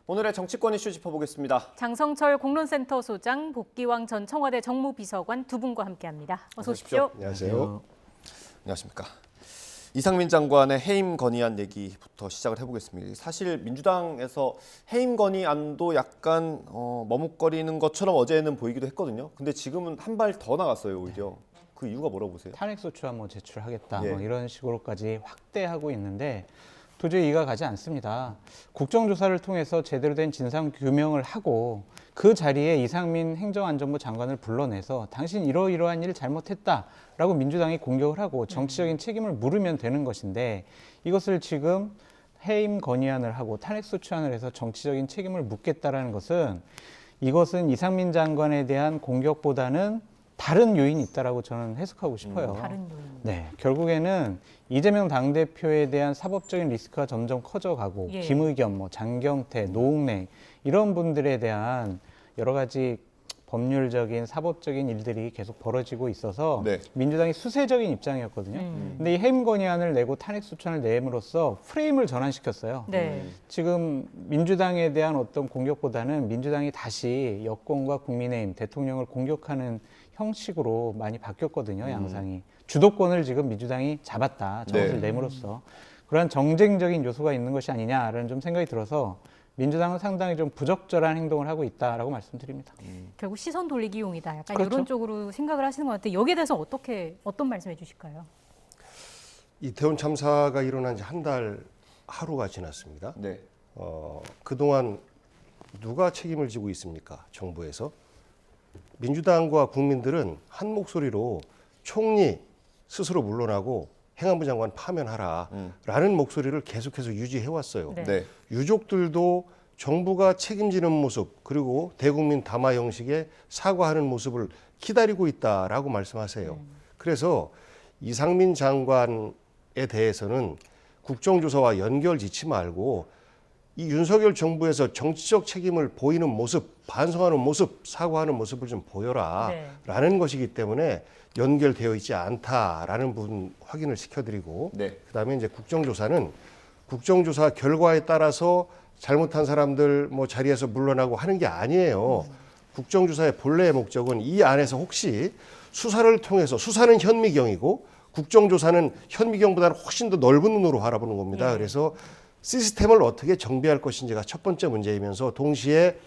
오늘의 정치권 이슈 짚어보겠습니다. 장성철 공론센터 소장, 복기왕 전 청와대 정무비서관 두 분과 함께합니다. 어서 오십시오. 안녕하세요. 안녕하십니까. 이상민 장관의 해임 건의안 얘기부터 시작을 해보겠습니다. 사실 민주당에서 해임 건의안도 약간 머뭇거리는 것처럼 어제는 보이기도 했거든요. 근데 지금은 한 발 더 나갔어요, 오히려. 그 이유가 뭐라고 보세요? 탄핵소추안 제출하겠다 예. 이런 식으로까지 확대하고 있는데 도저히 이해가 가지 않습니다. 국정조사를 통해서 제대로 된 진상규명을 하고 그 자리에 이상민 행정안전부 장관을 불러내서 당신 이러이러한 일을 잘못했다라고 민주당이 공격을 하고 정치적인 책임을 물으면 되는 것인데 이것을 지금 해임 건의안을 하고 탄핵소추안을 해서 정치적인 책임을 묻겠다라는 것은 이것은 이상민 장관에 대한 공격보다는 다른 요인이 있다라고 저는 해석하고 싶어요. 다른 요인. 네, 결국에는 이재명 당대표에 대한 사법적인 리스크가 점점 커져가고 예. 김의겸, 장경태, 노웅래 이런 분들에 대한 여러 가지 법률적인 사법적인 일들이 계속 벌어지고 있어서 네. 민주당이 수세적인 입장이었거든요. 근데 이 해임 건의안을 내고 탄핵소추안을 내므로써 프레임을 전환시켰어요. 네. 지금 민주당에 대한 어떤 공격보다는 민주당이 다시 여권과 국민의힘, 대통령을 공격하는 형식으로 많이 바뀌었거든요, 양상이. 주도권을 지금 민주당이 잡았다, 저것을 네. 내므로써. 그러한 정쟁적인 요소가 있는 것이 아니냐라는 좀 생각이 들어서 민주당은 상당히 좀 부적절한 행동을 하고 있다라고 말씀드립니다. 결국 시선 돌리기용이다. 약간 그렇죠. 이런 쪽으로 생각을 하시는 것 같아요. 여기에 대해서 어떤 말씀해 주실까요? 이태원 참사가 일어난 지 한 달 하루가 지났습니다. 네. 그동안 누가 책임을 지고 있습니까? 정부에서. 민주당과 국민들은 한 목소리로 총리 스스로 물러나고 행안부 장관 파면하라라는 목소리를 계속해서 유지해왔어요. 네. 네. 유족들도 정부가 책임지는 모습 그리고 대국민 담화 형식의 사과하는 모습을 기다리고 있다라고 말씀하세요. 그래서 이상민 장관에 대해서는 국정조사와 연결 짓지 말고 이 윤석열 정부에서 정치적 책임을 보이는 모습, 반성하는 모습, 사과하는 모습을 좀 보여라라는 것이기 때문에 연결되어 있지 않다라는 부분 확인을 시켜드리고 네. 그다음에 이제 국정조사는 국정조사 결과에 따라서 잘못한 사람들 자리에서 물러나고 하는 게 아니에요. 국정조사의 본래의 목적은 이 안에서 혹시 수사를 통해서 수사는 현미경이고 국정조사는 현미경보다는 훨씬 더 넓은 눈으로 바라보는 겁니다. 그래서 시스템을 어떻게 정비할 것인지가 첫 번째 문제이면서 동시에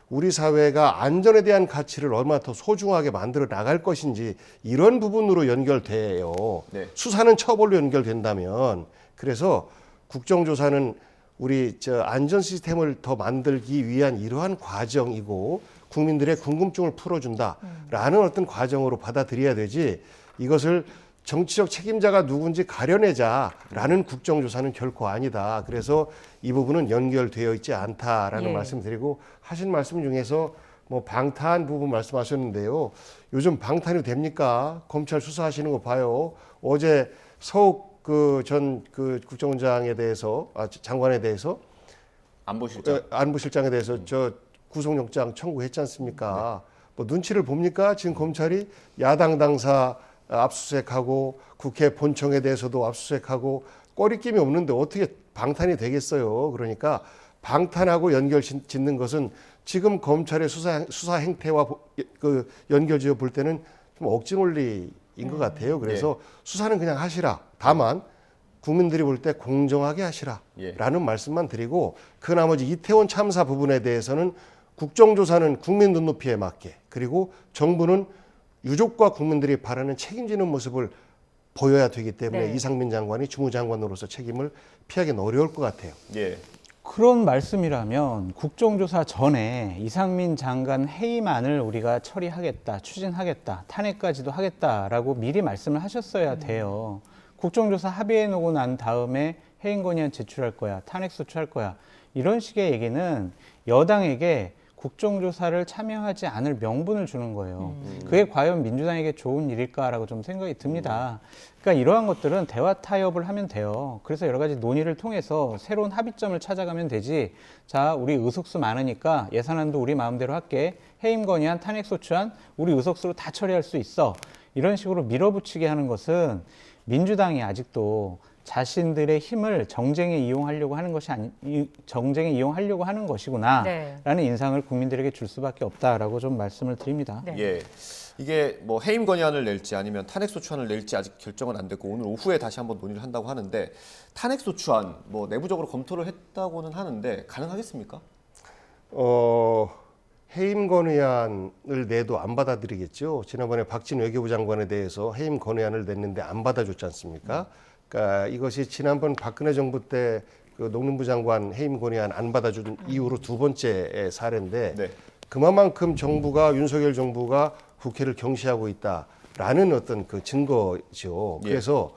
우리 사회가 안전에 대한 가치를 얼마나 더 소중하게 만들어 나갈 것인지 이런 부분으로 연결돼요. 네. 수사는 처벌로 연결된다면 그래서 국정조사는 우리 안전 시스템을 더 만들기 위한 이러한 과정이고 국민들의 궁금증을 풀어준다라는 어떤 과정으로 받아들여야 되지 이것을 정치적 책임자가 누군지 가려내자라는 국정조사는 결코 아니다. 그래서 이 부분은 연결되어 있지 않다라는 예. 말씀드리고 하신 말씀 중에서 방탄 부분 말씀하셨는데요. 요즘 방탄이 됩니까? 검찰 수사하시는 거 봐요. 어제 서욱 전 국정원장에 대해서 장관에 대해서 안보실장에 대해서 저 구속영장 청구했지 않습니까? 눈치를 봅니까? 지금 검찰이 야당 당사 압수수색하고 국회 본청에 대해서도 압수수색하고 꺼리낌이 없는데 어떻게 방탄이 되겠어요. 그러니까 방탄하고 연결 짓는 것은 지금 검찰의 수사 행태와 연결지어 볼 때는 좀 억지 논리인 것 같아요. 그래서 수사는 그냥 하시라. 다만 국민들이 볼 때 공정하게 하시라라는 말씀만 드리고 그 나머지 이태원 참사 부분에 대해서는 국정조사는 국민 눈높이에 맞게 그리고 정부는 유족과 국민들이 바라는 책임지는 모습을 보여야 되기 때문에 네. 이상민 장관이 주무장관으로서 책임을 피하기는 어려울 것 같아요. 예. 그런 말씀이라면 국정조사 전에 이상민 장관 해임안을 우리가 처리하겠다, 추진하겠다, 탄핵까지도 하겠다라고 미리 말씀을 하셨어야 돼요. 국정조사 합의해 놓고 난 다음에 해임 건의안 제출할 거야, 탄핵 소추할 거야. 이런 식의 얘기는 여당에게 국정조사를 참여하지 않을 명분을 주는 거예요. 그게 과연 민주당에게 좋은 일일까라고 좀 생각이 듭니다. 그러니까 이러한 것들은 대화 타협을 하면 돼요. 그래서 여러 가지 논의를 통해서 새로운 합의점을 찾아가면 되지. 자, 우리 의석수 많으니까 예산안도 우리 마음대로 할게. 해임 건의안, 탄핵 소추안 우리 의석수로 다 처리할 수 있어. 이런 식으로 밀어붙이게 하는 것은 민주당이 아직도 자신들의 힘을 정쟁에 이용하려고 하는 것이 정쟁에 이용하려고 하는 것이구나라는 네. 인상을 국민들에게 줄 수밖에 없다라고 좀 말씀을 드립니다. 네. 예. 이게 뭐 해임 건의안을 낼지 아니면 탄핵 소추안을 낼지 아직 결정은 안 됐고 오늘 오후에 다시 한번 논의를 한다고 하는데 탄핵 소추안 뭐 내부적으로 검토를 했다고는 하는데 가능하겠습니까? 해임 건의안을 내도 안 받아들이겠죠. 지난번에 박진 외교부 장관에 대해서 해임 건의안을 냈는데 안 받아줬지 않습니까? 그러니까 이것이 지난번 박근혜 정부 때 그 농림부 장관 해임 건의안 안 받아준 이후로 두 번째 사례인데 네. 그만큼 정부가 윤석열 정부가 국회를 경시하고 있다라는 어떤 그 증거죠. 예. 그래서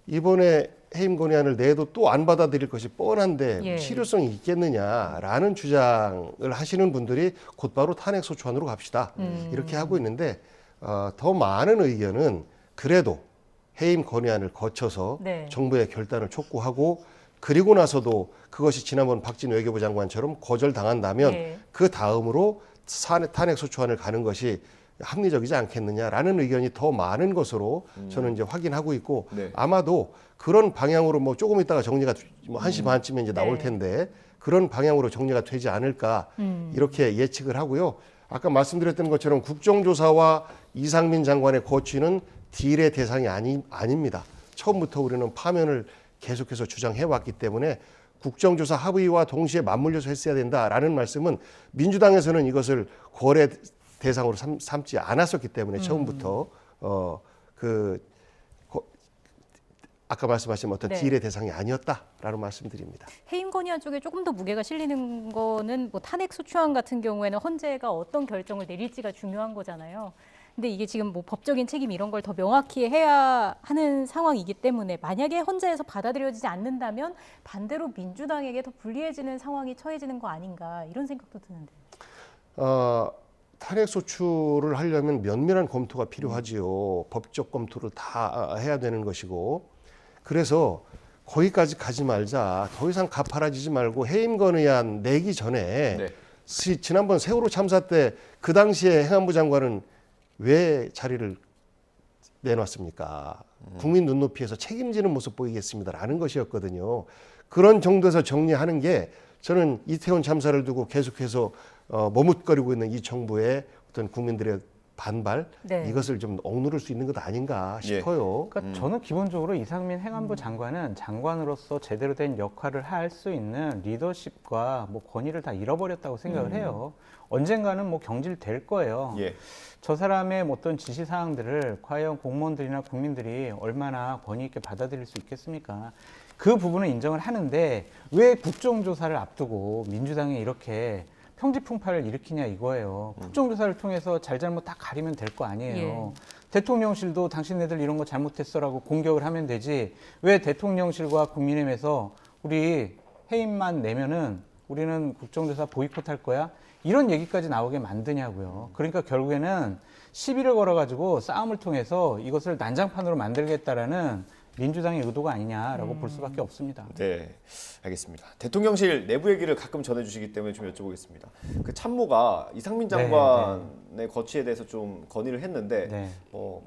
이번에 해임 건의안을 내도 또 안 받아들일 것이 뻔한데 예. 실효성이 있겠느냐라는 주장을 하시는 분들이 곧바로 탄핵 소추안으로 갑시다 이렇게 하고 있는데 더 많은 의견은 그래도 해임 건의안을 거쳐서 네. 정부의 결단을 촉구하고 그리고 나서도 그것이 지난번 박진 외교부 장관처럼 거절당한다면 네. 그 다음으로 탄핵 소추안을 가는 것이 합리적이지 않겠느냐라는 의견이 더 많은 것으로 저는 이제 확인하고 있고 네. 아마도 그런 방향으로 뭐 조금 있다가 정리가 뭐 1시 반쯤에 이제 나올 네. 텐데 그런 방향으로 정리가 되지 않을까 이렇게 예측을 하고요. 아까 말씀드렸던 것처럼 국정조사와 이상민 장관의 거취는 딜의 대상이 아닙니다. 처음부터 우리는 파면을 계속해서 주장해 왔기 때문에 국정조사 합의와 동시에 맞물려서 했어야 된다라는 말씀은 민주당에서는 이것을 거래 대상으로 삼지 않았었기 때문에 처음부터 아까 말씀하신 어떤 네. 딜의 대상이 아니었다라는 말씀드립니다. 해임 건의안 쪽에 조금 더 무게가 실리는 거는 뭐 탄핵 소추안 같은 경우에는 헌재가 어떤 결정을 내릴지가 중요한 거잖아요. 근데 이게 지금 뭐 법적인 책임 이런 걸 더 명확히 해야 하는 상황이기 때문에 만약에 헌재에서 받아들여지지 않는다면 반대로 민주당에게 더 불리해지는 상황이 처해지는 거 아닌가 이런 생각도 드는데. 탄핵 소추를 하려면 면밀한 검토가 필요하지요. 법적 검토를 다 해야 되는 것이고 그래서 거기까지 가지 말자. 더 이상 가파라지지 말고 해임 건의안 내기 전에 네. 지난번 세월호 참사 때 그 당시에 행안부 장관은 왜 자리를 내놨습니까? 국민 눈높이에서 책임지는 모습 보이겠습니다라는 것이었거든요. 그런 정도에서 정리하는 게 저는 이태원 참사를 두고 계속해서 머뭇거리고 있는 이 정부의 어떤 국민들의 반발 네. 이것을 좀 억누를 수 있는 것 아닌가 싶어요. 그러니까 저는 기본적으로 이상민 행안부 장관은 장관으로서 제대로 된 역할을 할 수 있는 리더십과 뭐 권위를 다 잃어버렸다고 생각을 해요. 언젠가는 뭐 경질될 거예요. 예. 저 사람의 어떤 지시 사항들을 과연 공무원들이나 국민들이 얼마나 권위 있게 받아들일 수 있겠습니까? 그 부분은 인정을 하는데 왜 국정조사를 앞두고 민주당이 이렇게 평지풍파를 일으키냐 이거예요. 국정조사를 통해서 잘잘못 다 가리면 될 거 아니에요. 대통령실도 당신네들 이런 거 잘못했어라고 공격을 하면 되지. 왜 대통령실과 국민의힘에서 우리 해임만 내면은 우리는 국정조사 보이콧할 거야? 이런 얘기까지 나오게 만드냐고요. 그러니까 결국에는 시비를 걸어가지고 싸움을 통해서 이것을 난장판으로 만들겠다라는 민주당의 의도가 아니냐라고 볼 수밖에 없습니다. 네, 알겠습니다. 대통령실 내부 얘기를 가끔 전해주시기 때문에 좀 여쭤보겠습니다. 그 참모가 이상민 장관의 거취에 대해서 좀 건의를 했는데 네.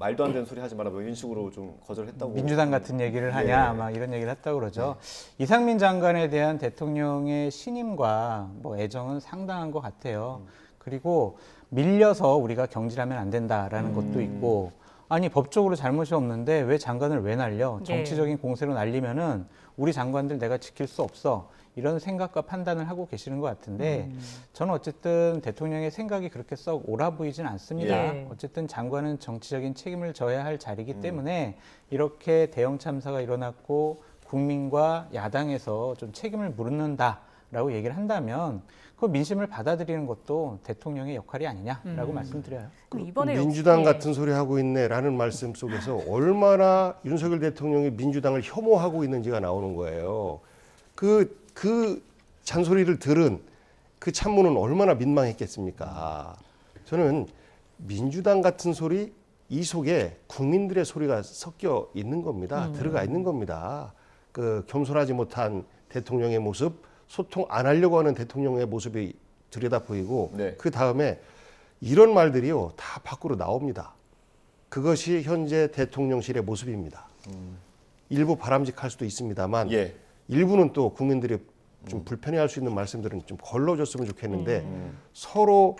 말도 안 되는 소리 하지 마라 뭐 이런 식으로 좀 거절했다고. 민주당 같은 얘기를 하냐 막 이런 얘기를 했다고 그러죠. 이상민 장관에 대한 대통령의 신임과 뭐 애정은 상당한 것 같아요. 그리고 밀려서 우리가 경질하면 안 된다라는 것도 있고 아니 법적으로 잘못이 없는데 왜 장관을 왜 날려? 정치적인 공세로 날리면은 우리 장관들 내가 지킬 수 없어. 이런 생각과 판단을 하고 계시는 것 같은데 저는 어쨌든 대통령의 생각이 그렇게 썩 옳아 보이진 않습니다. 예. 어쨌든 장관은 정치적인 책임을 져야 할 자리이기 때문에 이렇게 대형 참사가 일어났고 국민과 야당에서 좀 책임을 물는다라고 얘기를 한다면 그 민심을 받아들이는 것도 대통령의 역할이 아니냐라고 말씀드려요. 그럼 이번에 민주당 역시- 같은 소리 하고 있네라는 말씀 속에서 얼마나 윤석열 대통령이 민주당을 혐오하고 있는지가 나오는 거예요. 그 잔소리를 들은 그 참모는 얼마나 민망했겠습니까? 저는 민주당 같은 소리 이 속에 국민들의 소리가 섞여 있는 겁니다. 들어가 있는 겁니다. 그 겸손하지 못한 대통령의 모습, 소통 안 하려고 하는 대통령의 모습이 들여다 보이고 네. 그 다음에 이런 말들이요 다 밖으로 나옵니다. 그것이 현재 대통령실의 모습입니다. 일부 바람직할 수도 있습니다만 예. 일부는 또 국민들이 좀 불편해할 수 있는 말씀들은 좀 걸러줬으면 좋겠는데 서로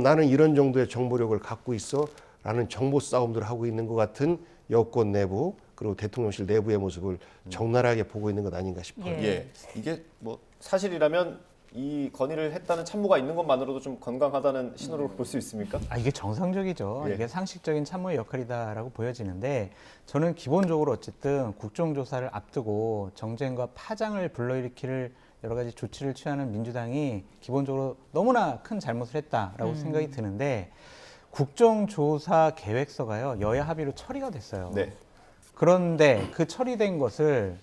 나는 이런 정도의 정보력을 갖고 있어라는 정보 싸움들을 하고 있는 것 같은 여권 내부 그리고 대통령실 내부의 모습을 적나라하게 보고 있는 것 아닌가 싶어요. 예. 예. 이게 뭐 사실이라면 이 건의를 했다는 참모가 있는 것만으로도 좀 건강하다는 신호로 볼 수 있습니까? 이게 정상적이죠. 예. 이게 상식적인 참모의 역할이다라고 보여지는데 저는 기본적으로 어쨌든 국정조사를 앞두고 정쟁과 파장을 불러일으킬 여러 가지 조치를 취하는 민주당이 기본적으로 너무나 큰 잘못을 했다라고 생각이 드는데 국정조사 계획서가요 여야 합의로 처리가 됐어요. 네. 그런데 그 처리된 것을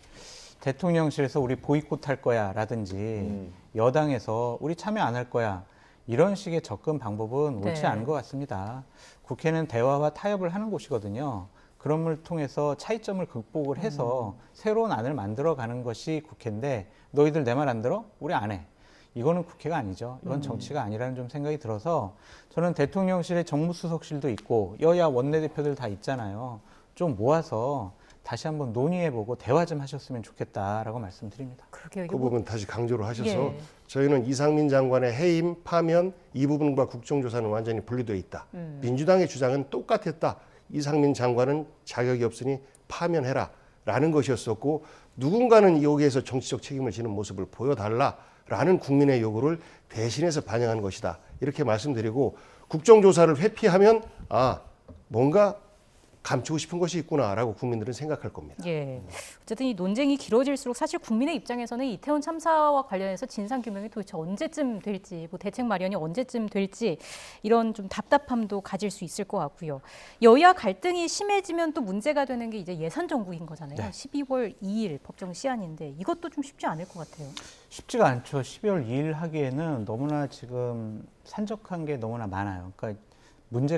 대통령실에서 우리 보이콧할 거야 라든지 여당에서 우리 참여 안 할 거야 이런 식의 접근 방법은 옳지 네. 않은 것 같습니다. 국회는 대화와 타협을 하는 곳이거든요. 그런 걸 통해서 차이점을 극복을 해서 새로운 안을 만들어가는 것이 국회인데 너희들 내 말 안 들어? 우리 안 해. 이거는 국회가 아니죠. 이건 정치가 아니라는 좀 생각이 들어서 저는 대통령실에 정무수석실도 있고 여야 원내대표들 다 있잖아요. 좀 모아서 다시 한번 논의해보고 대화 좀 하셨으면 좋겠다라고 말씀드립니다. 그러게요. 그 부분 다시 강조를 하셔서 예. 저희는 이상민 장관의 해임, 파면 이 부분과 국정조사는 완전히 분리되어 있다. 민주당의 주장은 똑같았다. 이상민 장관은 자격이 없으니 파면해라 라는 것이었었고 누군가는 여기에서 정치적 책임을 지는 모습을 보여달라라는 국민의 요구를 대신해서 반영한 것이다. 이렇게 말씀드리고 국정조사를 회피하면 뭔가 감추고 싶은 것이 있구나라고 국민들은 생각할 겁니다. 예. 어쨌든 이 논쟁이 길어질수록 사실 국민의 입장에서는 이태원 참사와 관련해서 진상 규명이 도대체 언제쯤 될지, 뭐 대책 마련이 언제쯤 될지 이런 좀 답답함도 가질 수 있을 것 같고요. 여야 갈등이 심해지면 또 문제가 되는 게 이제 예산 정국인 거잖아요. 네. 12월 2일 법정 시한인데 이것도 좀 쉽지 않을 것 같아요. 쉽지가 않죠. 12월 2일 하기에는 너무나 지금 산적한 게 너무나 많아요. 그러니까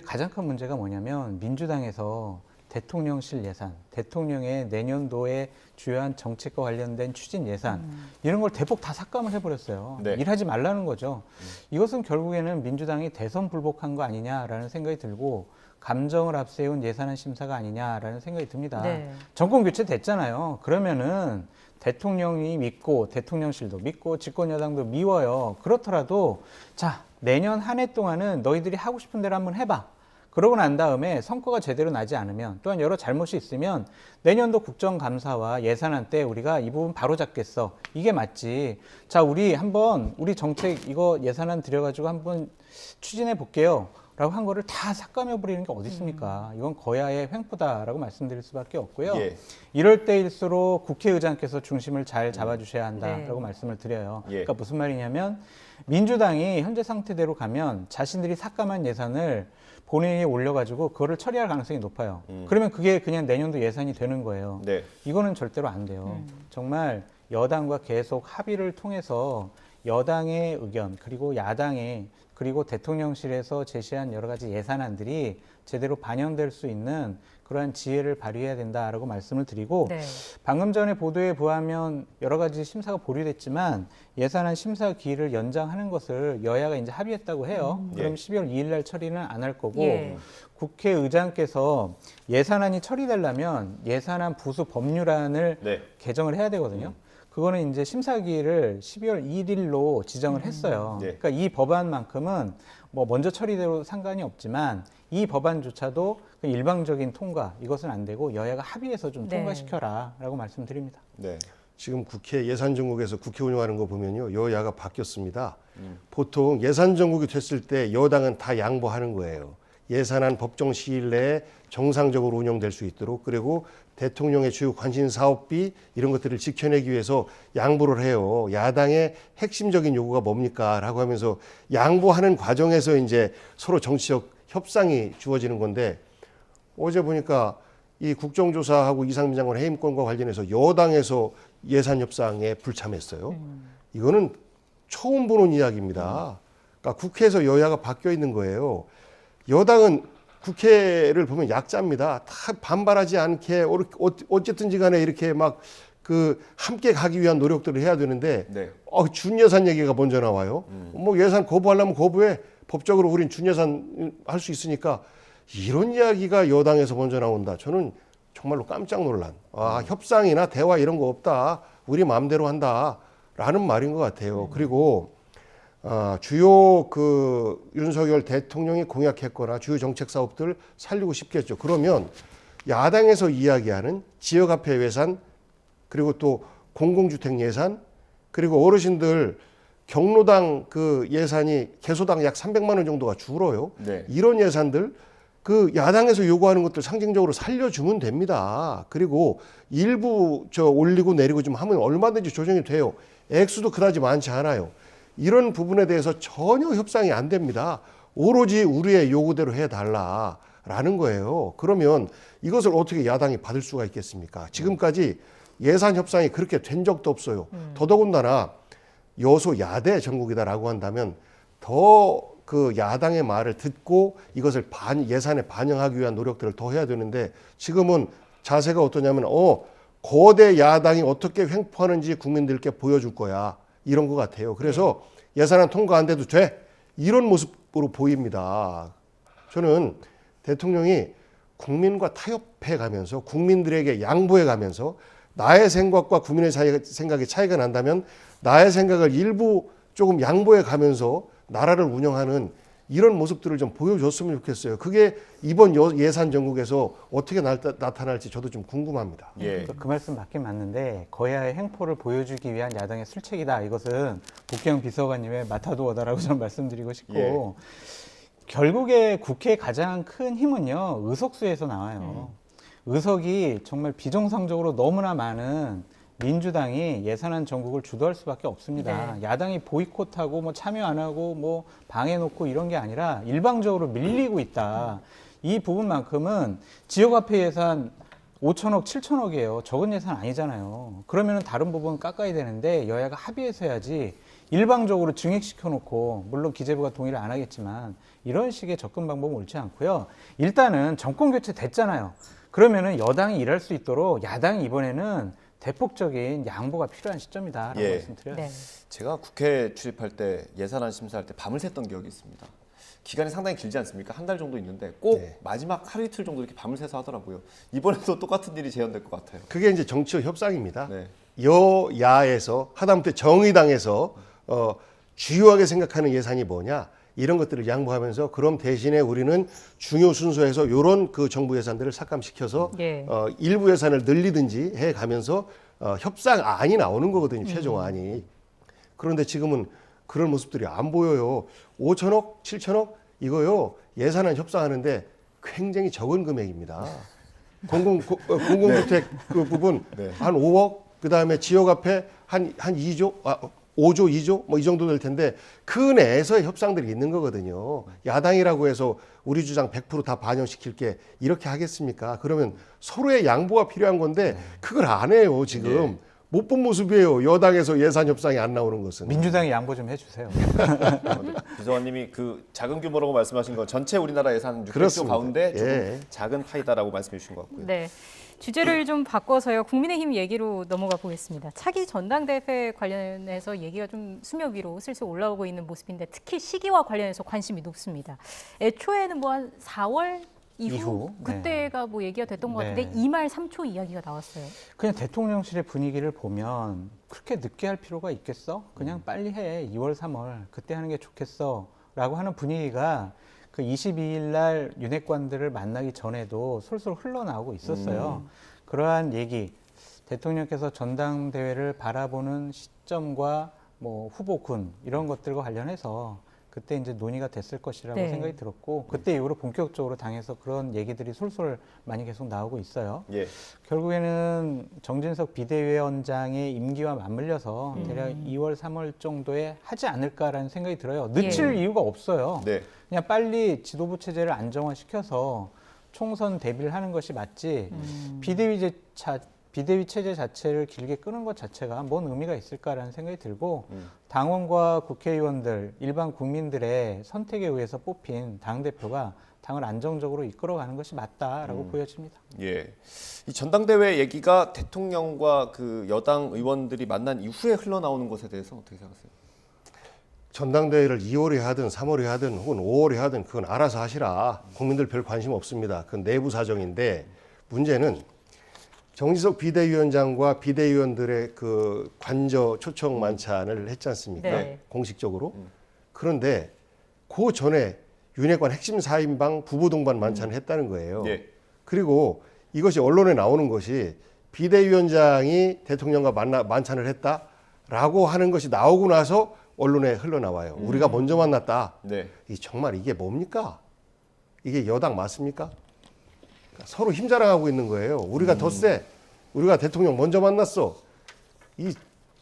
가장 큰 문제가 뭐냐면 민주당에서 대통령실 예산, 대통령의 내년도에 주요한 정책과 관련된 추진 예산 이런 걸 대폭 다 삭감을 해버렸어요. 네. 일하지 말라는 거죠. 이것은 결국에는 민주당이 대선 불복한 거 아니냐라는 생각이 들고 감정을 앞세운 예산안 심사가 아니냐라는 생각이 듭니다. 네. 정권 교체 됐잖아요. 그러면은 대통령이 믿고 대통령실도 믿고 집권 여당도 미워요. 그렇더라도 자 내년 한 해 동안은 너희들이 하고 싶은 대로 한번 해봐. 그러고 난 다음에 성과가 제대로 나지 않으면 또한 여러 잘못이 있으면 내년도 국정감사와 예산안 때 우리가 이 부분 바로 잡겠어. 이게 맞지. 자 우리 한번 우리 정책 이거 예산안 들여가지고 한번 추진해 볼게요. 라고 한 거를 다 삭감해 버리는 게 어디 있습니까? 이건 거야의 횡포다라고 말씀드릴 수밖에 없고요. 예. 이럴 때일수록 국회의장께서 중심을 잘 잡아주셔야 한다라고 네. 말씀을 드려요. 예. 그러니까 무슨 말이냐면 민주당이 현재 상태대로 가면 자신들이 삭감한 예산을 본회의에 올려가지고 그거를 처리할 가능성이 높아요. 그러면 그게 그냥 내년도 예산이 되는 거예요. 네. 이거는 절대로 안 돼요. 정말 여당과 계속 합의를 통해서 여당의 의견 그리고 야당의 그리고 대통령실에서 제시한 여러 가지 예산안들이 제대로 반영될 수 있는 그러한 지혜를 발휘해야 된다라고 말씀을 드리고 네. 방금 전에 보도에 보하면 여러 가지 심사가 보류됐지만 예산안 심사 기일을 연장하는 것을 여야가 이제 합의했다고 해요. 그럼 예. 12월 2일 날 처리는 안 할 거고 예. 국회의장께서 예산안이 처리되려면 예산안 부수 법률안을 네. 개정을 해야 되거든요. 그거는 이제 심사기일을 12월 1일로 지정을 했어요. 네. 그러니까 이 법안만큼은 뭐 먼저 처리돼도 상관이 없지만 이 법안조차도 그 일방적인 통과 이것은 안 되고 여야가 합의해서 좀 네. 통과시켜라라고 말씀드립니다. 네. 지금 국회 예산정국에서 국회 운영하는 거 보면요. 여야가 바뀌었습니다. 보통 예산정국이 됐을 때 여당은 다 양보하는 거예요. 예산안 법정 시일 내에 정상적으로 운영될 수 있도록 그리고 대통령의 주요 관심 사업비 이런 것들을 지켜내기 위해서 양보를 해요. 야당의 핵심적인 요구가 뭡니까? 라고 하면서 양보하는 과정에서 이제 서로 정치적 협상이 주어지는 건데 어제 보니까 이 국정조사하고 이상민 장관 해임권과 관련해서 여당에서 예산 협상에 불참했어요. 이거는 처음 보는 이야기입니다. 그러니까 국회에서 여야가 바뀌어 있는 거예요. 여당은 국회를 보면 약자입니다. 다 반발하지 않게 어쨌든지 간에 이렇게 막 그 함께 가기 위한 노력들을 해야 되는데 네. 준예산 얘기가 먼저 나와요. 뭐 예산 거부하려면 거부해. 법적으로 우린 준예산 할 수 있으니까 이런 이야기가 여당에서 먼저 나온다. 저는 정말로 깜짝 놀란 협상이나 대화 이런 거 없다. 우리 마음대로 한다라는 말인 것 같아요. 그리고 주요 그 윤석열 대통령이 공약했거나 주요 정책 사업들 살리고 싶겠죠. 그러면 야당에서 이야기하는 지역화폐 예산 그리고 또 공공주택 예산 그리고 어르신들 경로당 그 예산이 개소당 약 300만 원 정도가 줄어요. 네. 이런 예산들 그 야당에서 요구하는 것들 상징적으로 살려주면 됩니다. 그리고 일부 올리고 내리고 좀 하면 얼마든지 조정이 돼요. 액수도 그다지 많지 않아요. 이런 부분에 대해서 전혀 협상이 안 됩니다. 오로지 우리의 요구대로 해달라라는 거예요. 그러면 이것을 어떻게 야당이 받을 수가 있겠습니까? 지금까지 예산 협상이 그렇게 된 적도 없어요. 더더군다나 여소야대 정국이다라고 한다면 더 그 야당의 말을 듣고 이것을 예산에 반영하기 위한 노력들을 더 해야 되는데 지금은 자세가 어떠냐면 거대 야당이 어떻게 횡포하는지 국민들께 보여줄 거야 이런 것 같아요. 그래서 예산안 통과 안 돼도 돼 이런 모습으로 보입니다. 저는 대통령이 국민과 타협해 가면서 국민들에게 양보해 가면서 나의 생각과 국민의 생각이 차이가 난다면 나의 생각을 일부 조금 양보해 가면서 나라를 운영하는 이런 모습들을 좀 보여줬으면 좋겠어요. 그게 이번 예산 정국에서 어떻게 나타날지 저도 좀 궁금합니다. 예. 그 말씀 맞긴 맞는데 거야의 행포를 보여주기 위한 야당의 술책이다. 이것은 국경 비서관님의 마타도어다라고 저는 말씀드리고 싶고 결국에 국회의 가장 큰 힘은요 의석수에서 나와요. 의석이 정말 비정상적으로 너무나 많은 민주당이 예산안 정국을 주도할 수밖에 없습니다. 네. 야당이 보이콧하고 뭐 참여 안 하고 뭐 방해놓고 이런 게 아니라 일방적으로 밀리고 있다. 이 부분만큼은 지역화폐 예산 5천억, 7천억이에요. 적은 예산 아니잖아요. 그러면은 다른 부분 깎아야 되는데 여야가 합의해서 해야지 일방적으로 증액시켜놓고 물론 기재부가 동의를 안 하겠지만 이런 식의 접근 방법은 옳지 않고요. 일단은 정권 교체 됐잖아요. 그러면은 여당이 일할 수 있도록 야당이 이번에는 대폭적인 양보가 필요한 시점이다라고 말씀드려요. 네. 제가 국회 출입할 때 예산안 심사할 때 밤을 샜던 기억이 있습니다. 기간이 상당히 길지 않습니까? 한 달 정도 있는데 꼭 마지막 하루 이틀 정도 이렇게 밤을 새서 하더라고요. 이번에도 똑같은 일이 재현될 것 같아요. 그게 이제 정치적 협상입니다. 네. 여야에서 하다못해 정의당에서 주요하게 생각하는 예산이 뭐냐 이런 것들을 양보하면서 그럼 대신에 우리는 중요 순서에서 이런 그 정부 예산들을 삭감시켜서 일부 예산을 늘리든지 해가면서 협상안이 나오는 거거든요. 최종안이. 그런데 지금은 그런 모습들이 안 보여요. 5천억, 7천억 이거요 예산안 협상하는데 굉장히 적은 금액입니다. 공공주택 그 부분 한 5억 그다음에 지역화폐 한 2조 5조, 2조 뭐 이 정도 될 텐데 그 내에서의 협상들이 있는 거거든요. 야당이라고 해서 우리 주장 100% 다 반영시킬게 이렇게 하겠습니까? 그러면 서로의 양보가 필요한 건데 그걸 안 해요 지금. 못 본 모습이에요. 여당에서 예산 협상이 안 나오는 것은. 민주당이 양보 좀 해주세요. 비서관님이 그 작은 규모라고 말씀하신 건 전체 우리나라 예산 600조 가운데 조금 작은 파이다라고 말씀해 주신 것 같고요. 네. 주제를 좀 바꿔서요. 국민의힘 얘기로 넘어가 보겠습니다. 차기 전당대회 관련해서 얘기가 좀 수면 위로 슬슬 올라오고 있는 모습인데 특히 시기와 관련해서 관심이 높습니다. 애초에는 뭐 한 4월 이후 그때가 뭐 얘기가 됐던 것 같은데 2말 3초 이야기가 나왔어요. 그냥 대통령실의 분위기를 보면 그렇게 늦게 할 필요가 있겠어? 그냥 빨리 해. 2월, 3월 그때 하는 게 좋겠어. 라고 하는 분위기가 그 22일 날 윤핵관들을 만나기 전에도 솔솔 흘러나오고 있었어요. 그러한 얘기, 대통령께서 전당대회를 바라보는 시점과 뭐 후보군 이런 것들과 관련해서 그때 이제 논의가 됐을 것이라고 생각이 들었고 그때 이후로 본격적으로 당에서 그런 얘기들이 솔솔 많이 계속 나오고 있어요. 결국에는 정진석 비대위원장의 임기와 맞물려서 대략 2월, 3월 정도에 하지 않을까라는 생각이 들어요. 늦출 이유가 없어요. 그냥 빨리 지도부 체제를 안정화시켜서 총선 대비를 하는 것이 맞지 비대위 체제 자체를 길게 끄는 것 자체가 뭔 의미가 있을까라는 생각이 들고 당원과 국회의원들, 일반 국민들의 선택에 의해서 뽑힌 당대표가 당을 안정적으로 이끌어가는 것이 맞다라고 보여집니다. 이 전당대회 얘기가 대통령과 그 여당 의원들이 만난 이후에 흘러나오는 것에 대해서 어떻게 생각하세요? 전당대회를 2월에 하든 3월에 하든 혹은 5월에 하든 그건 알아서 하시라. 국민들 별 관심 없습니다. 그건 내부 사정인데 문제는 정진석 비대위원장과 비대위원들의 그 관저 초청 만찬을 했지 않습니까? 네. 공식적으로. 그런데 그 전에 윤핵관 핵심 4인방 부부 동반 만찬을 했다는 거예요. 예. 그리고 이것이 언론에 나오는 것이 비대위원장이 대통령과 만찬을 했다라고 하는 것이 나오고 나서 언론에 흘러나와요. 우리가 먼저 만났다. 네. 정말 이게 뭡니까? 이게 여당 맞습니까? 그러니까 서로 힘자랑하고 있는 거예요. 우리가 더 세. 우리가 대통령 먼저 만났어. 이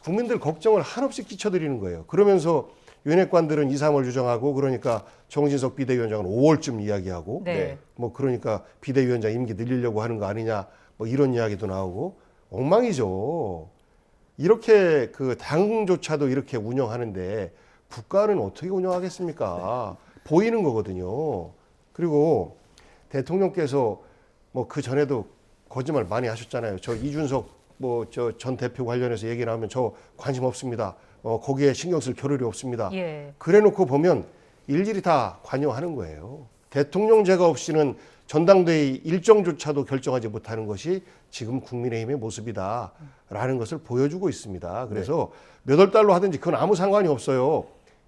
국민들 걱정을 한없이 끼쳐드리는 거예요. 그러면서 윤핵관들은 2, 3월 유정하고 그러니까 정진석 비대위원장은 5월쯤 이야기하고 네. 뭐 그러니까 비대위원장 임기 늘리려고 하는 거 아니냐 뭐 이런 이야기도 나오고 엉망이죠. 이렇게 그 당조차도 이렇게 운영하는데 국가는 어떻게 운영하겠습니까? 보이는 거거든요. 그리고 대통령께서 뭐 그 전에도 거짓말 많이 하셨잖아요. 저 이준석 뭐 저 전 대표 관련해서 얘기 나오면 저 관심 없습니다. 거기에 신경 쓸 겨를이 없습니다. 예. 그래놓고 보면 일일이 다 관여하는 거예요. 대통령 제가 없이는 전당대회 일정조차도 결정하지 못하는 것이 지금 국민의힘의 모습이다라는 것을 보여주고 있습니다. 그래서 몇 월 달로 하든지 그건 아무 상관이 없어요.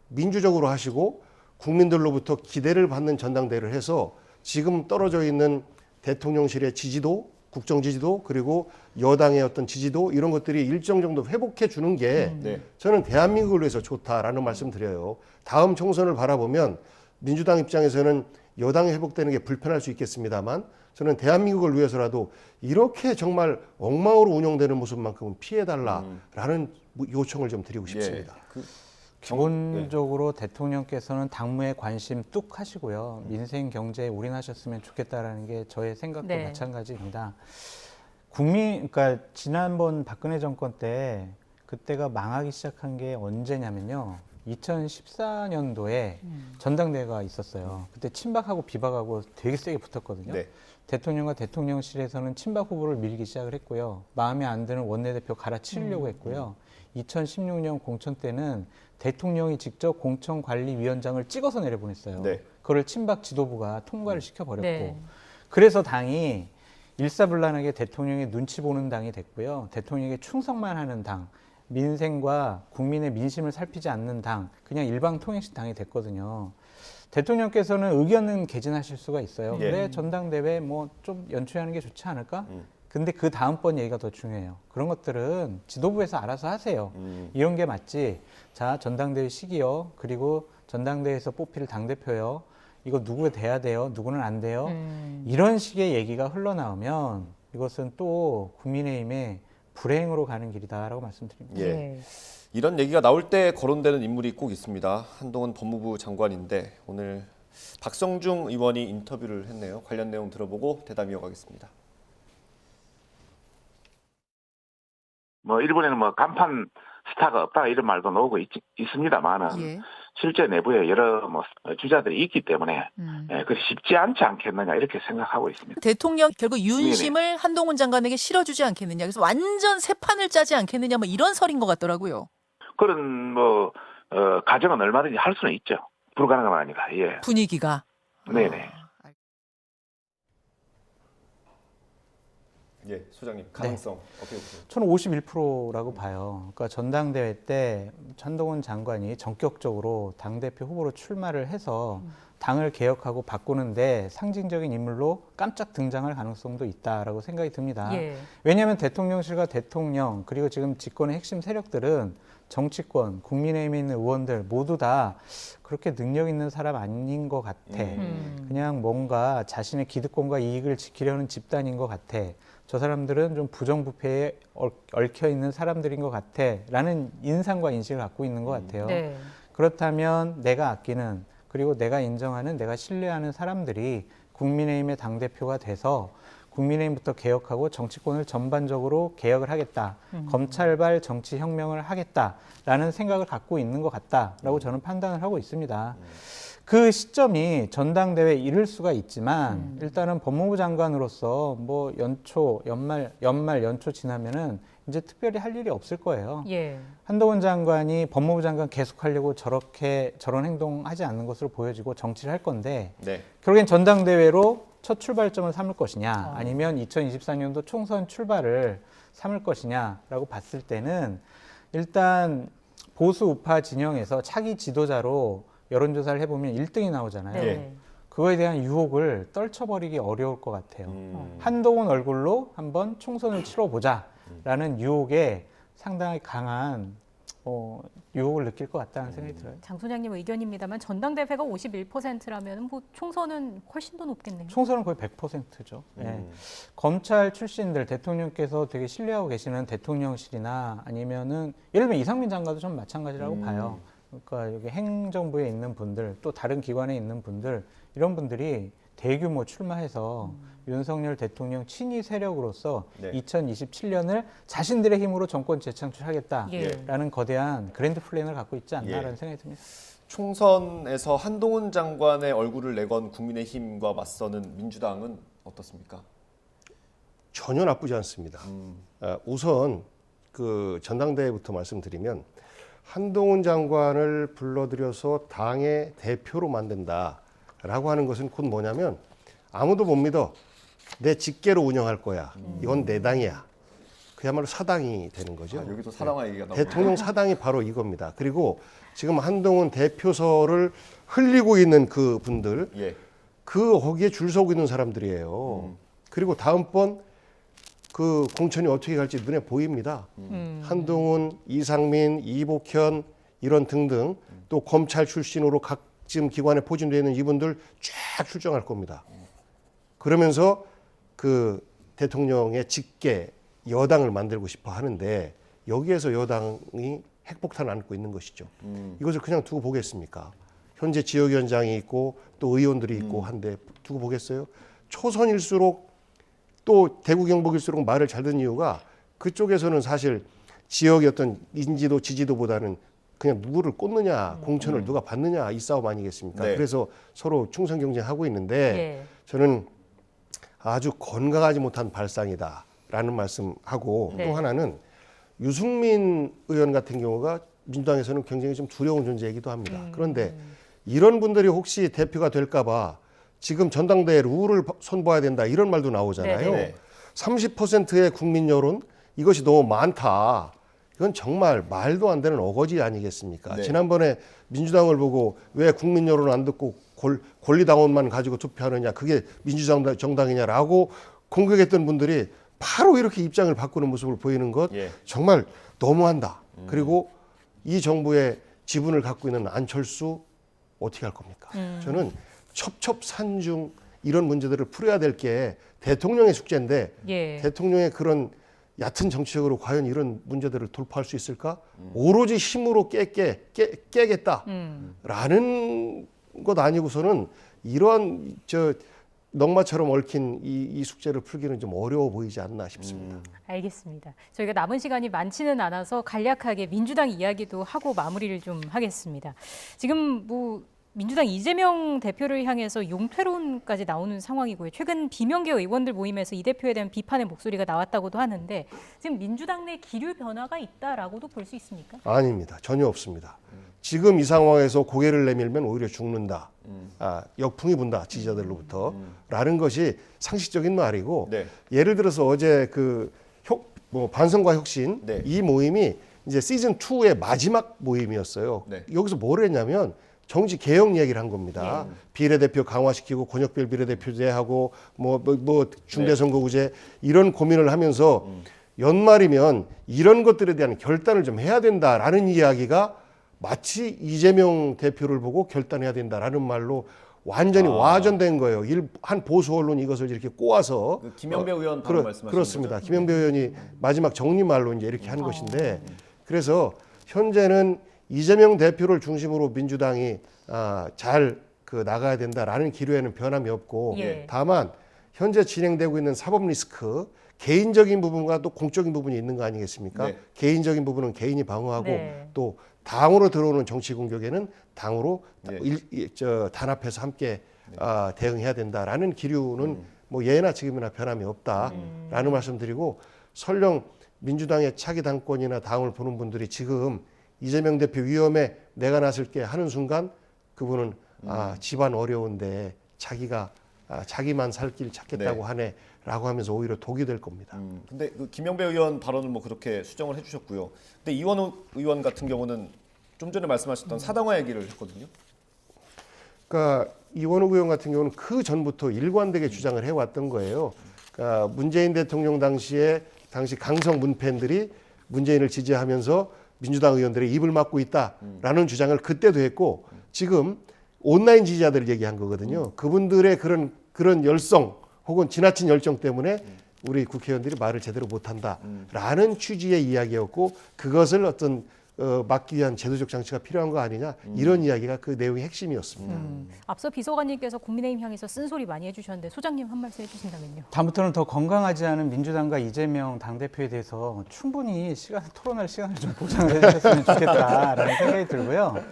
민주적으로 하시고 국민들로부터 기대를 받는 전당대회를 해서 지금 떨어져 있는 대통령실의 지지도, 국정 지지도 그리고 여당의 어떤 지지도 이런 것들이 일정 정도 회복해 주는 게 네. 저는 대한민국을 위해서 좋다라는 말씀 드려요. 다음 총선을 바라보면 민주당 입장에서는 여당이 회복되는 게 불편할 수 있겠습니다만 저는 대한민국을 위해서라도 이렇게 정말 엉망으로 운영되는 모습만큼은 피해달라라는 요청을 좀 드리고 싶습니다. 그 기본적으로 대통령께서는 당무에 관심 뚝 하시고요. 민생 경제에 올인하셨으면 좋겠다라는 게 저의 생각도 네. 마찬가지입니다. 그러니까 지난번 박근혜 정권 때 그때가 망하기 시작한 게 언제냐면요. 2014년도에 전당대회가 있었어요. 그때 친박하고 비박하고 되게 세게 붙었거든요. 네. 대통령과 대통령실에서는 친박 후보를 밀기 시작을 했고요. 마음에 안 드는 원내대표 갈아치우려고 했고요. 2016년 공천 때는 대통령이 직접 공천관리위원장을 찍어서 내려보냈어요. 네. 그걸 친박 지도부가 통과를 시켜버렸고 네. 그래서 당이 일사불란하게 대통령의 눈치 보는 당이 됐고요. 대통령에게 충성만 하는 당, 민생과 국민의 민심을 살피지 않는 당, 그냥 일방통행식 당이 됐거든요. 대통령께서는 의견은 개진하실 수가 있어요. 예. 그래 전당대회 뭐 좀 연초하는 게 좋지 않을까? 근데 그 다음번 얘기가 더 중요해요. 그런 것들은 지도부에서 알아서 하세요. 이런 게 맞지. 자, 전당대회 시기요. 그리고 전당대회에서 뽑힐 당대표요. 이거 누구 돼야 돼요. 누구는 안 돼요. 이런 식의 얘기가 흘러나오면 이것은 또 국민의힘의 불행으로 가는 길이다라고 말씀드립니다. 예. 예. 이런 얘기가 나올 때 거론되는 인물이 꼭 있습니다. 한동훈 법무부 장관인데 오늘 박성중 의원이 인터뷰를 했네요. 관련 내용 들어보고 대담 이어가겠습니다. 뭐 일본에는 뭐 간판 스타가 없다 이런 말도 나오고 있습니다만은 예. 실제 내부에 여러 뭐 주자들이 있기 때문에 그 쉽지 않지 않겠느냐 이렇게 생각하고 있습니다. 대통령 결국 윤심을 한동훈 장관에게 실어주지 않겠느냐. 그래서 완전 새 판을 짜지 않겠느냐. 뭐 이런 설인 것 같더라고요. 그런 뭐 가정은 얼마든지 할 수는 있죠. 불가능한 건 아니다. 예. 분위기가. 네네. 예, 소장님 가능성 어떻게 보세요? 저는 51%라고 봐요. 그러니까 전당대회 때 한동훈 장관이 전격적으로 당대표 후보로 출마를 해서 당을 개혁하고 바꾸는데 상징적인 인물로 깜짝 등장할 가능성도 있다라고 생각이 듭니다. 예. 왜냐하면 대통령실과 대통령 그리고 지금 집권의 핵심 세력들은 정치권, 국민의힘에 있는 의원들 모두 다 그렇게 능력 있는 사람 아닌 것 같아. 그냥 뭔가 자신의 기득권과 이익을 지키려는 집단인 것 같아. 저 사람들은 좀 부정부패에 얽혀 있는 사람들인 것 같아. 라는 인상과 인식을 갖고 있는 것 같아요. 네. 그렇다면 내가 아끼는 그리고 내가 인정하는 내가 신뢰하는 사람들이 국민의힘의 당대표가 돼서 국민의힘부터 개혁하고 정치권을 전반적으로 개혁을 하겠다. 검찰발 정치혁명을 하겠다라는 생각을 갖고 있는 것 같다라고 저는 판단을 하고 있습니다. 그 시점이 전당대회에 이를 수가 있지만 일단은 법무부 장관으로서 뭐 연말 연초 지나면은 이제 특별히 할 일이 없을 거예요. 예. 한동훈 장관이 법무부 장관 계속하려고 저런 행동하지 않는 것으로 보여지고 정치를 할 건데 네. 결국엔 전당대회로 첫 출발점을 삼을 것이냐 아니면 2024년도 총선 출발을 삼을 것이냐라고 봤을 때는 일단 보수 우파 진영에서 차기 지도자로 여론조사를 해보면 1등이 나오잖아요. 네. 그거에 대한 유혹을 떨쳐버리기 어려울 것 같아요. 한동훈 얼굴로 한번 총선을 치러보자라는 유혹에 상당히 강한 유혹을 느낄 것 같다는 생각이 들어요. 장 소장님 의견입니다만 전당대회가 51%라면 뭐 총선은 훨씬 더 높겠네요. 총선은 거의 100%죠. 네. 검찰 출신들 대통령께서 되게 신뢰하고 계시는 대통령실이나 아니면은 예를 들면 이상민 장관도 좀 마찬가지라고 봐요. 그러니까 여기 행정부에 있는 분들 또 다른 기관에 있는 분들 이런 분들이 대규모 출마해서 윤석열 대통령 친위 세력으로서 네. 2027년을 자신들의 힘으로 정권 재창출하겠다라는 예. 거대한 그랜드 플랜을 갖고 있지 않나라는 예. 생각이 듭니다. 총선에서 한동훈 장관의 얼굴을 내건 국민의힘과 맞서는 민주당은 어떻습니까? 전혀 나쁘지 않습니다. 우선 그 전당대회부터 말씀드리면 한동훈 장관을 불러들여서 당의 대표로 만든다라고 하는 것은 곧 뭐냐면 아무도 못 믿어. 내 직계로 운영할 거야. 이건 내 당이야. 그야말로 사당이 되는 거죠. 아, 여기도 사당화 얘기가 나오고 대통령 사당이 바로 이겁니다. 그리고 지금 한동훈 대표서를 흘리고 있는 그 분들, 예. 거기에 줄 서고 있는 사람들이에요. 그리고 다음번 그 공천이 어떻게 갈지 눈에 보입니다. 한동훈, 이상민, 이복현 이런 등등 또 검찰 출신으로 각종 기관에 포진되어 있는 이분들 쫙 출정할 겁니다. 그러면서 그 대통령의 직계 여당을 만들고 싶어 하는데 여기에서 여당이 핵폭탄을 안고 있는 것이죠. 이것을 그냥 두고 보겠습니까? 현재 지역위원장이 있고 또 의원들이 있고 한데 두고 보겠어요? 초선일수록 또 대구 경북일수록 말을 잘 듣는 이유가 그쪽에서는 사실 지역의 어떤 인지도 지지도보다는 그냥 누구를 꽂느냐 공천을 누가 받느냐 이 싸움 아니겠습니까? 네. 그래서 서로 충성 경쟁하고 있는데 예. 저는 아주 건강하지 못한 발상이다라는 말씀하고 네. 또 하나는 유승민 의원 같은 경우가 민주당에서는 굉장히 좀 두려운 존재이기도 합니다. 그런데 이런 분들이 혹시 대표가 될까 봐 지금 전당대회 룰을 선보아야 된다 이런 말도 나오잖아요. 네네. 30%의 국민 여론 이것이 너무 많다. 이건 정말 말도 안 되는 어거지 아니겠습니까? 네. 지난번에 민주당을 보고 왜 국민 여론 안 듣고 권리당원만 가지고 투표하느냐 그게 민주정당이냐라고 공격했던 분들이 바로 이렇게 입장을 바꾸는 모습을 보이는 것 예. 정말 너무한다. 그리고 이 정부의 지분을 갖고 있는 안철수 어떻게 할 겁니까? 저는 첩첩산중 이런 문제들을 풀어야 될 게 대통령의 숙제인데 예. 대통령의 그런 얕은 정치적으로 과연 이런 문제들을 돌파할 수 있을까? 오로지 힘으로 깨겠다라는 것 아니고서는 이러한 넉마처럼 얽힌 이 숙제를 풀기는 좀 어려워 보이지 않나 싶습니다. 알겠습니다. 저희가 남은 시간이 많지는 않아서 간략하게 민주당 이야기도 하고 마무리를 좀 하겠습니다. 지금 뭐 민주당 이재명 대표를 향해서 용퇴론까지 나오는 상황이고요. 최근 비명계 의원들 모임에서 이 대표에 대한 비판의 목소리가 나왔다고도 하는데 지금 민주당 내 기류 변화가 있다라고도 볼 수 있습니까? 아닙니다. 전혀 없습니다. 지금 이 상황에서 고개를 내밀면 오히려 죽는다. 역풍이 분다 지지자들로부터 라는 것이 상식적인 말이고 네. 예를 들어서 어제 반성과 혁신 네. 이 모임이 이제 시즌 2의 마지막 모임이었어요. 네. 여기서 뭘 했냐면 정치 개혁 이야기를 한 겁니다. 비례대표 강화시키고 권역별 비례대표제하고 뭐 중대선거구제 이런 고민을 하면서 연말이면 이런 것들에 대한 결단을 좀 해야 된다라는 이야기가 마치 이재명 대표를 보고 결단해야 된다라는 말로 완전히 와전된 거예요. 한 보수 언론이 이것을 이렇게 꼬아서 그 김영배 의원 바로 말씀하신 그렇습니다. 거죠? 김영배 의원이 마지막 정리말로 이제 이렇게 한 것인데 그래서 현재는 이재명 대표를 중심으로 민주당이 잘 나가야 된다라는 기류에는 변함이 없고 예. 다만 현재 진행되고 있는 사법 리스크 개인적인 부분과 또 공적인 부분이 있는 거 아니겠습니까? 네. 개인적인 부분은 개인이 방어하고 네. 또 당으로 들어오는 정치 공격에는 당으로 네. 단합해서 함께 대응해야 된다라는 기류는 뭐 예나 지금이나 변함이 없다라는 말씀드리고 설령 민주당의 차기 당권이나 당을 보는 분들이 지금 이재명 대표 위험에 내가 나설게 하는 순간 그분은 집안 어려운데 자기가 자기만 살 길 찾겠다고 네. 하네라고 하면서 오히려 독이 될 겁니다. 근데 그 김영배 의원 발언은 뭐 그렇게 수정을 해주셨고요. 근데 이원우 의원 같은 경우는 좀 전에 말씀하셨던 사당화 얘기를 했거든요. 그러니까 이원욱 의원 같은 경우는 그 전부터 일관되게 주장을 해왔던 거예요. 그러니까 문재인 대통령 당시 강성 문팬들이 문재인을 지지하면서 민주당 의원들의 입을 막고 있다라는 주장을 그때도 했고 지금 온라인 지지자들 얘기한 거거든요. 그분들의 그런 열성 혹은 지나친 열정 때문에 우리 국회의원들이 말을 제대로 못한다라는 취지의 이야기였고 그것을 어떤 막기 위한 제도적 장치가 필요한 거 아니냐 이런 이야기가 그 내용의 핵심이었습니다. 앞서 비서관님께서 국민의힘 향해서 쓴소리 많이 해주셨는데 소장님 한 말씀 해주신다면요. 다음부터는 더 건강하지 않은 민주당과 이재명 당대표에 대해서 충분히 토론할 시간을 좀 보장을 해주셨으면 좋겠다라는 생각이 들고요.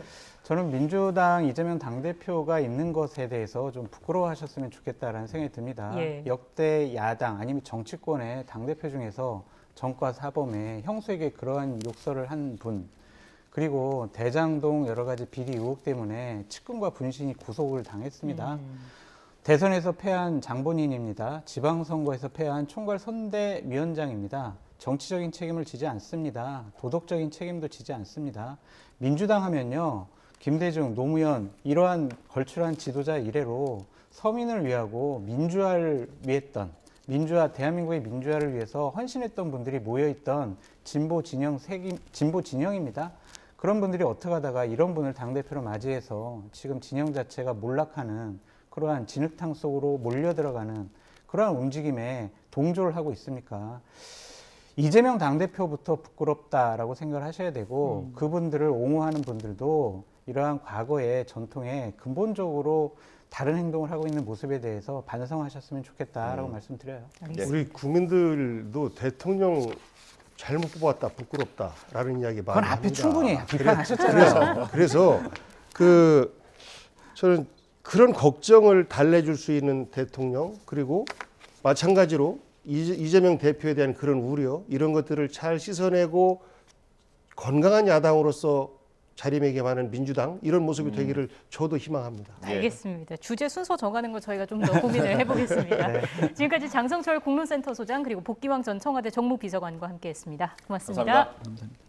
저는 민주당 이재명 당대표가 있는 것에 대해서 좀 부끄러워하셨으면 좋겠다라는 생각이 듭니다. 예. 역대 야당 아니면 정치권의 당대표 중에서 정과 사범에 형수에게 그러한 욕설을 한 분, 그리고 대장동 여러 가지 비리 의혹 때문에 측근과 분신이 구속을 당했습니다. 대선에서 패한 장본인입니다. 지방선거에서 패한 총괄 선대위원장입니다. 정치적인 책임을 지지 않습니다. 도덕적인 책임도 지지 않습니다. 민주당 하면요. 김대중, 노무현 이러한 걸출한 지도자 이래로 서민을 위하고 민주화를 위했던 대한민국의 민주화를 위해서 헌신했던 분들이 모여있던 진보 진영입니다. 그런 분들이 어떻게 하다가 이런 분을 당대표로 맞이해서 지금 진영 자체가 몰락하는 그러한 진흙탕 속으로 몰려 들어가는 그러한 움직임에 동조를 하고 있습니까? 이재명 당대표부터 부끄럽다라고 생각을 하셔야 되고 그분들을 옹호하는 분들도 이러한 과거의 전통에 근본적으로 다른 행동을 하고 있는 모습에 대해서 반성하셨으면 좋겠다라고 말씀드려요. 우리 국민들도 대통령 잘못 뽑았다 부끄럽다라는 이야기 많이 그건 합니다. 앞에 충분히 비판하셨잖아요. 그래서 저는 그런 걱정을 달래줄 수 있는 대통령 그리고 마찬가지로 이재명 대표에 대한 그런 우려 이런 것들을 잘 씻어내고 건강한 야당으로서 자리매김하는 민주당 이런 모습이 되기를 저도 희망합니다. 알겠습니다. 주제 순서 정하는 거 저희가 좀 더 고민을 해보겠습니다. 지금까지 장성철 공론센터 소장 그리고 복기왕 전 청와대 정무비서관과 함께했습니다. 고맙습니다. 감사합니다.